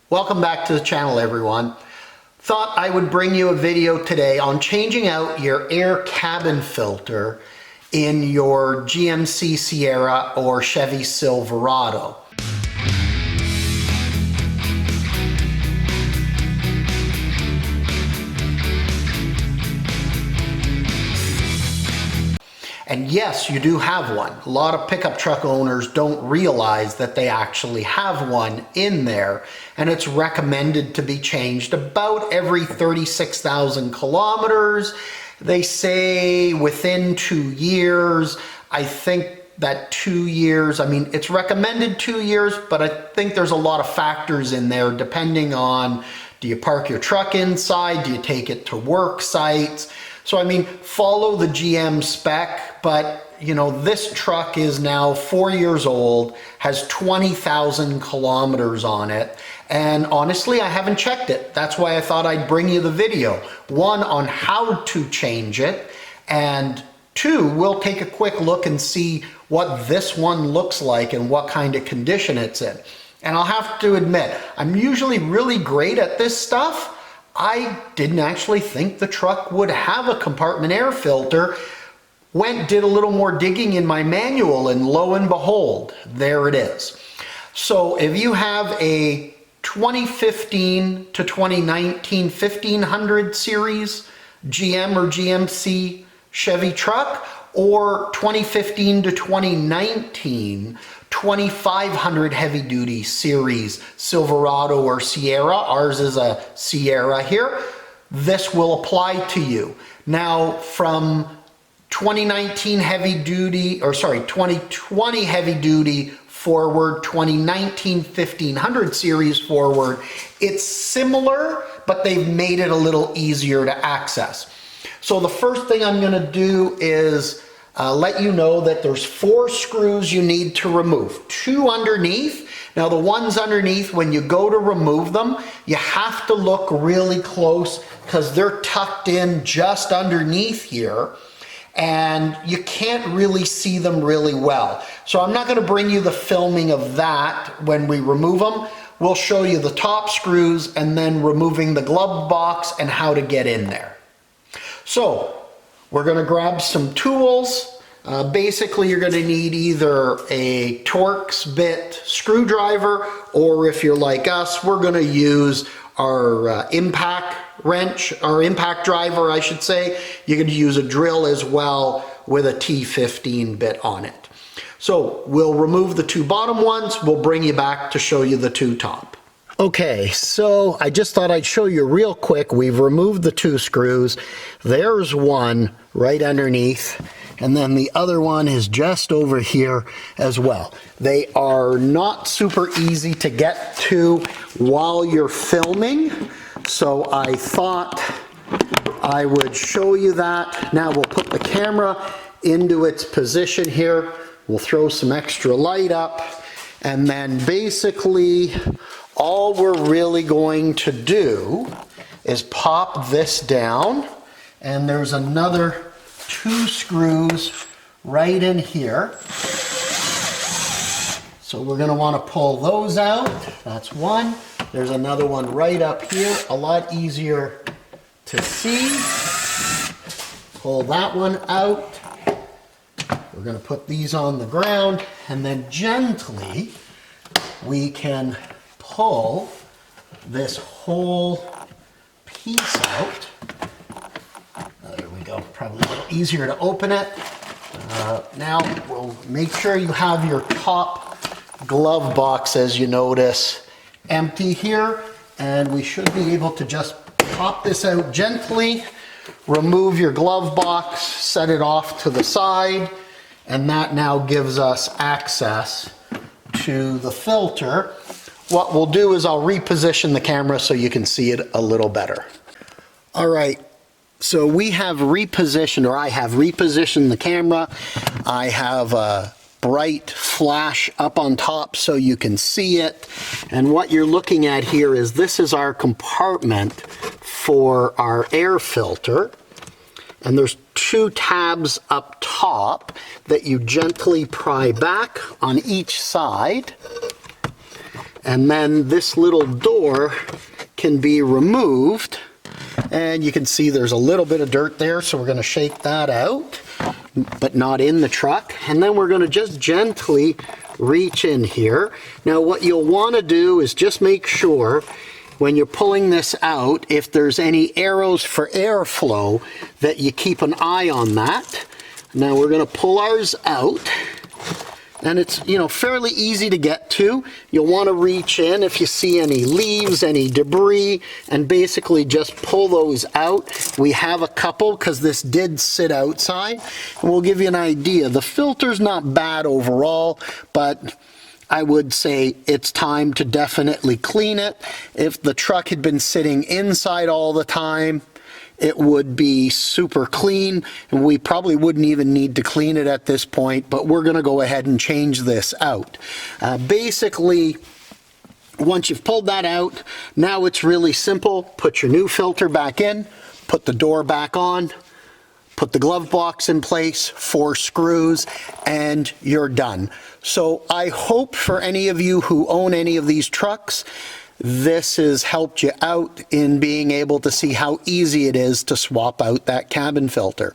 Welcome back to the channel, everyone. Thought I would bring you a video today on changing out your air cabin filter in your GMC Sierra or Chevy Silverado. And yes, you do have one. A lot of pickup truck owners don't realize that they actually have one in there, and it's recommended to be changed about every 36,000 kilometers. They say within 2 years. I think that 2 years, it's recommended 2 years, but I think there's a lot of factors in there depending on, do you park your truck inside? Do you take it to work sites? So follow the GM spec, but this truck is now 4 years old, has 20,000 kilometers on it, and honestly, I haven't checked it. That's why I thought I'd bring you the video. One, on how to change it, and two, we'll take a quick look and see what this one looks like and what kind of condition it's in. And I'll have to admit, I'm usually really great at this stuff. I didn't actually think the truck would have a compartment air filter. Did a little more digging in my manual, and lo and behold, there it is. So if you have a 2015 to 2019 1500 series GM or GMC Chevy truck, or 2015 to 2019 2500 heavy duty series Silverado or Sierra, ours is a Sierra here, this will apply to you. Now from 2019 heavy duty, 2020 heavy duty forward, 2019 1500 series forward, it's similar, but they've made it a little easier to access. So the first thing I'm gonna do is let you know that there's 4 screws you need to remove. 2 underneath. Now the ones underneath, when you go to remove them, you have to look really close because they're tucked in just underneath here, and you can't really see them really well. So I'm not going to bring you the filming of that when we remove them. We'll show you the top screws and then removing the glove box and how to get in there. So we're going to grab some tools. Basically, you're going to need either a Torx bit screwdriver, or if you're like us, we're going to use our impact wrench, our impact driver, I should say. You can use a drill as well with a T15 bit on it. So we'll remove the 2 bottom ones. We'll bring you back to show you the 2 top. Okay, so I just thought I'd show you real quick. We've removed the 2 screws. There's one right underneath, and then the other one is just over here as well. They are not super easy to get to while you're filming, so I thought I would show you that. Now we'll put the camera into its position here. We'll throw some extra light up, and then basically all we're really going to do is pop this down, and there's another 2 screws right in here. So we're going to want to pull those out. That's one. There's another one right up here, a lot easier to see. Pull that one out. We're going to put these on the ground, and then gently we can pull this whole piece out. There we go, probably a little easier to open it. Now we'll make sure you have your top glove box, as you notice, empty here, and we should be able to just pop this out gently, remove your glove box, set it off to the side, and that now gives us access to the filter. What we'll do is I'll reposition the camera so you can see it a little better. All right, so we have repositioned, or I have repositioned the camera. I have a bright flash up on top so you can see it. And what you're looking at here is this is our compartment for our air filter. And there's 2 tabs up top that you gently pry back on each side. And then this little door can be removed, and you can see there's a little bit of dirt there, so we're going to shake that out, but not in the truck. And then we're going to just gently reach in here. Now what you'll want to do is just make sure when you're pulling this out, if there's any arrows for airflow, that you keep an eye on that. Now we're going to pull ours out, and it's, you know, fairly easy to get to. You'll want to reach in if you see any leaves, any debris, and basically just pull those out. We have a couple because this did sit outside, and we'll give you an idea. The filter's not bad overall, but I would say it's time to definitely clean it. If the truck had been sitting inside all the time, it would be super clean, and we probably wouldn't even need to clean it at this point, but we're going to go ahead and change this out. Basically, once you've pulled that out, now it's really simple. Put your new filter back in, put the door back on, put the glove box in place, 4 screws, and you're done. So I hope for any of you who own any of these trucks, this has helped you out in being able to see how easy it is to swap out that cabin filter.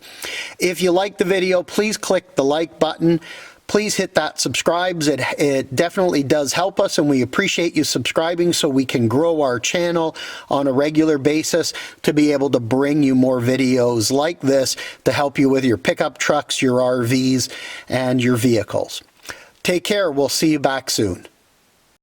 If you like the video, please click the like button. Please hit that subscribe. It definitely does help us, and we appreciate you subscribing so we can grow our channel on a regular basis to be able to bring you more videos like this to help you with your pickup trucks, your RVs, and your vehicles. Take care. We'll see you back soon.